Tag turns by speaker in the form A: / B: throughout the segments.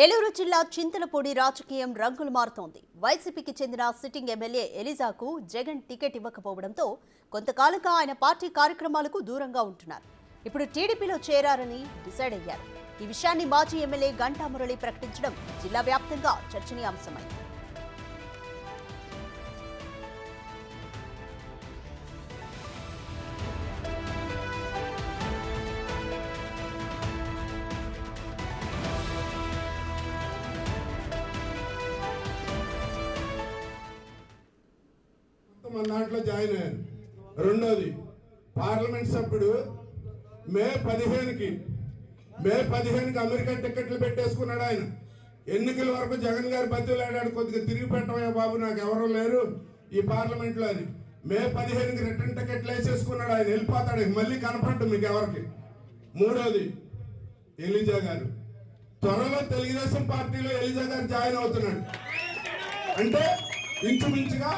A: ఏలూరు జిల్లా చింతలపూడి రాజకీయం రంగులు మారుతోంది. వైసీపీకి చెందిన సిట్టింగ్ ఎమ్మెల్యే ఎలిజాకు జగన్ టికెట్ ఇవ్వకపోవడంతో కొంతకాలంగా ఆయన పార్టీ కార్యక్రమాలకు దూరంగా ఉంటున్నారు. ఇప్పుడు టీడీపీలో చేరారని డిసైడ్ అయ్యారు. ఈ విషయాన్ని మాజీ ఎమ్మెల్యే గంటా మురళి ప్రకటించడం జిల్లా వ్యాప్తంగా చర్చనీయాంశమైంది.
B: మన దాంట్లో జాయిన్ అయ్యారు. రెండోది పార్లమెంట్ సభ్యుడు మే 15కి అమెరికా టికెట్లు పెట్టేసుకున్నాడు. ఆయన ఎన్నికల వరకు జగన్ గారు బతిలాడాడు, కొద్దిగా తిరిగి పెట్టవయ్యా బాబు, నాకు ఎవరు లేరు ఈ పార్లమెంట్లో అని. మే 15కి రిటర్న్ టికెట్లు వేసేసుకున్నాడు. ఆయన వెళ్ళిపోతాడు, మళ్ళీ కనపడ్డు మీకు ఎవరికి. మూడోది ఎలిజా గారు త్వరలో తెలుగుదేశం పార్టీలో ఎలిజా గారు జాయిన్ అవుతున్నాడు. అంటే ఇంచుమించుగా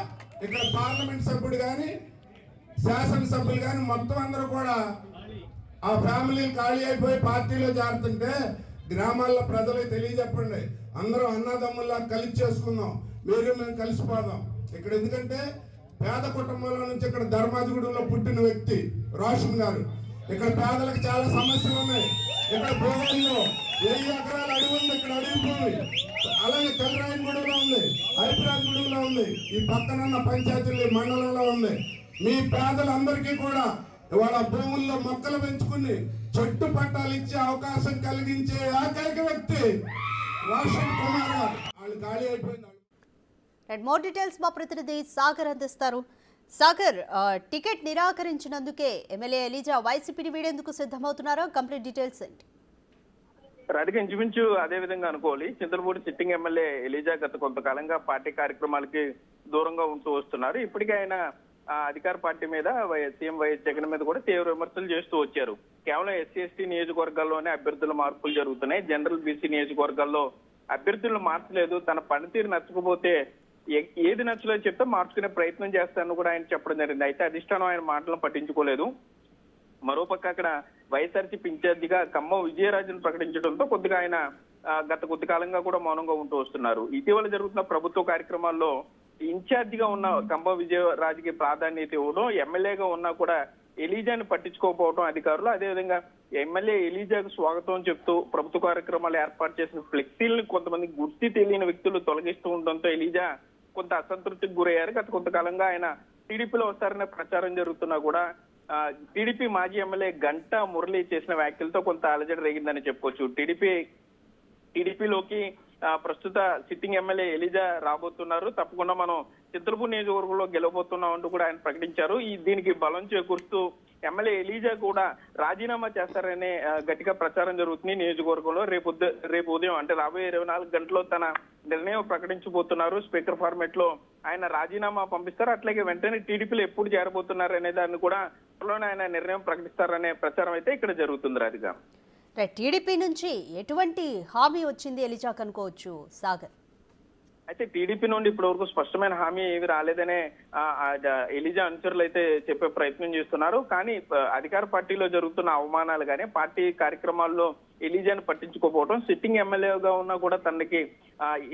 B: ఇక్కడ పార్లమెంట్ సభ్యుడు కానీ శాసనసభ్యులు కానీ మొత్తం అందరూ కూడా ఆ ఫ్యామిలీలు ఖాళీ అయిపోయి పార్టీలో చేరుతుంటే గ్రామాల్లో ప్రజలకు తెలియజెప్పండి. అందరూ అన్నదమ్ముల్లా కలిసి చేసుకుందాం, మేము కలిసిపోదాం ఇక్కడ. ఎందుకంటే పేద కుటుంబంలో నుంచి ఇక్కడ ధర్మాజిగూడెంలో పుట్టిన వ్యక్తి రోషన్ గారు. ఇక్కడ పేదలకు చాలా సమస్యలు ఉన్నాయి. ఇక్కడ భూముల్లో 1000 ఎకరాలు అడుగు ఉంది, ఇక్కడ అడుగు భూమి. అలాగే తెల్లరాయనగూడెంలో ఉంది, హైదరాబాద్గూడెంలో ఉంది, ఈ పక్కనున్న పంచాయతీలు మండలంలో ఉంది. మీ పేదలందరికీ కూడా ఇవాళ భూముల్లో మొక్కలు పెంచుకుని చెట్టు పట్టాలు ఇచ్చే అవకాశం కలిగించే ఏకైక వ్యక్తి రోషన్ కుమార్ గారు. వాళ్ళు ఖాళీ అయిపోయింది.
A: మోర్ డీటెయిల్స్ మా ప్రతినిధి సాగర్ అందిస్తారు. సాగర్, టికెట్ నిరాకరించినందుకే ఎమ్మెల్యే ఎలిజా వైసీపీని వీడేందుకు సిద్ధమవుతున్నారా? కంప్లీట్ డీటెయిల్స్ ఏంటి?
C: రాధిక, ఇంచుమించు అదే విధంగా అనుకోవాలి. చింతలపూడి సిట్టింగ్ ఎమ్మెల్యే ఎలిజా గత కొంతకాలంగా పార్టీ కార్యక్రమాలకి దూరంగా ఉంటూ వస్తున్నారు. ఇప్పటికే ఆయన అధికార పార్టీ మీద సీఎం వైఎస్ జగన్ మీద కూడా తీవ్ర విమర్శలు చేస్తూ వచ్చారు. కేవలం ఎస్సీ ఎస్టీ నియోజకవర్గాల్లోనే అభ్యర్థుల మార్పులు జరుగుతున్నాయి, జనరల్ బీసీ నియోజకవర్గాల్లో అభ్యర్థులు మార్చలేదు, తన పనితీరు నచ్చకపోతే ఏది నచ్చలో చెప్తే మార్చుకునే ప్రయత్నం చేస్తానని కూడా ఆయన చెప్పడం జరిగింది. అయితే అధిష్టానం ఆయన మాటలను పట్టించుకోలేదు. మరోపక్క అక్కడ వైఎస్ఆర్సీపీ ఇన్ఛార్జిగా ఖమ్మం విజయరాజును ప్రకటించడంతో కొద్దిగా ఆయన గత కొద్ది కాలంగా కూడా మౌనంగా ఉంటూ వస్తున్నారు. ఇటీవల జరుగుతున్న ప్రభుత్వ కార్యక్రమాల్లో ఇన్ఛార్జిగా ఉన్న ఖమ్మం విజయరాజుకి ప్రాధాన్యత ఇవ్వడం, ఎమ్మెల్యేగా ఉన్నా కూడా ఎలిజాని పట్టించుకోకపోవడం అధికారులు, అదేవిధంగా ఎమ్మెల్యే ఎలిజాకు స్వాగతం చెప్తూ ప్రభుత్వ కార్యక్రమాలు ఏర్పాటు చేసిన ఫ్లెక్సీలను కొంతమంది గుర్తి తెలియని వ్యక్తులు తొలగిస్తూ ఉండడంతో ఎలిజా కొంత అసంతృప్తికి గురయ్యారు. గత కొంతకాలంగా ఆయన టీడీపీలో వస్తారనే ప్రచారం జరుగుతున్నా కూడా టీడీపీ మాజీ ఎమ్మెల్యే గంటా మురళి చేసిన వ్యాఖ్యలతో కొంత అలజడి రేగిందని చెప్పుకోవచ్చు. టీడీపీలోకి ప్రస్తుత సిట్టింగ్ ఎమ్మెల్యే ఎలిజా రాబోతున్నారు, తప్పకుండా మనం చింతలపూడి నియోజకవర్గంలో గెలవబోతున్నాం అంటూ కూడా ఆయన ప్రకటించారు. దీనికి బలం చేకూరుస్తూ ఎమ్మెల్యే ఎలిజా కూడా రాజీనామా చేస్తారనే గట్టిగా ప్రచారం జరుగుతుంది నియోజకవర్గంలో. రేపు ఉదయం అంటే రాబోయే 24 గంటల్లో తన నిర్ణయం ప్రకటించబోతున్నారు. స్పీకర్ ఫార్మేట్ లో ఆయన రాజీనామా పంపిస్తారు. అట్లాగే వెంటనే టీడీపీలో ఎప్పుడు చేరబోతున్నారు అనే దాన్ని కూడా త్వరలోనే ఆయన నిర్ణయం ప్రకటిస్తారనే ప్రచారం అయితే ఇక్కడ జరుగుతుంది. రాధిక,
A: టీడీపీ నుంచి ఎటువంటి హామీ వచ్చింది ఎలిజాకు అనుకోవచ్చు సాగర్?
C: అయితే టీడీపీ నుండి ఇప్పటి వరకు స్పష్టమైన హామీ ఏవి రాలేదనే ఎలిజా అనుచరులు అయితే చెప్పే ప్రయత్నం చేస్తున్నారు. కానీ అధికార పార్టీలో జరుగుతున్న అవమానాలు కానీ పార్టీ కార్యక్రమాల్లో ఎలిజాను పట్టించుకోకపోవడం, సిట్టింగ్ ఎమ్మెల్యేగా ఉన్నా కూడా తనకి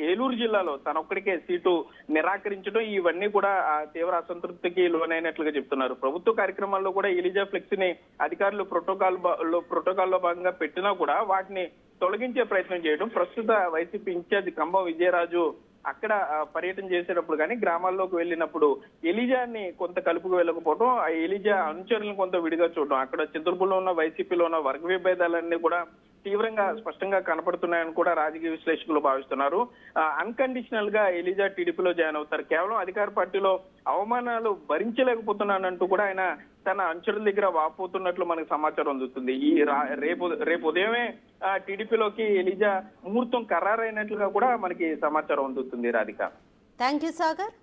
C: ఏలూరు జిల్లాలో తనొక్కడికే సీటు నిరాకరించడం, ఇవన్నీ కూడా తీవ్ర అసంతృప్తికి లోనైనట్లుగా చెప్తున్నారు. ప్రభుత్వ కార్యక్రమాల్లో కూడా ఎలిజా ఫ్లెక్సీని అధికారులు ప్రోటోకాల్లో భాగంగా పెట్టినా కూడా వాటిని తొలగించే ప్రయత్నం చేయడం. ప్రస్తుత వైసీపీ ఇన్ఛార్జ్ ఖమ్మం విజయరాజు అక్కడ పర్యటన చేసేటప్పుడు కానీ గ్రామాల్లోకి వెళ్ళినప్పుడు ఎలిజాని కొంత కలుపుకు వెళ్ళకపోవడం, ఆ ఎలిజా అనుచరులను కొంత విడిగా చూడడం, అక్కడ చింతలపూడిలో ఉన్న వైసీపీలో ఉన్న వర్గ విభేదాలన్నీ కూడా తీవ్రంగా స్పష్టంగా కనపడుతున్నాయని కూడా రాజకీయ విశ్లేషకులు భావిస్తున్నారు. అన్కండిషనల్ గా ఎలిజా టీడీపీలో జాయిన్ అవుతారు. కేవలం అధికార పార్టీలో అవమానాలు భరించలేకపోతున్నానంటూ కూడా ఆయన తన అనుచరుల దగ్గర వాపోతున్నట్లు మనకు సమాచారం అందుతుంది. రేపు ఉదయమే టీడీపీలోకి ఎలిజా ముహూర్తం ఖరారైనట్లుగా కూడా మనకి సమాచారం అందుతుంది. Radhika,
A: thank you Sagar.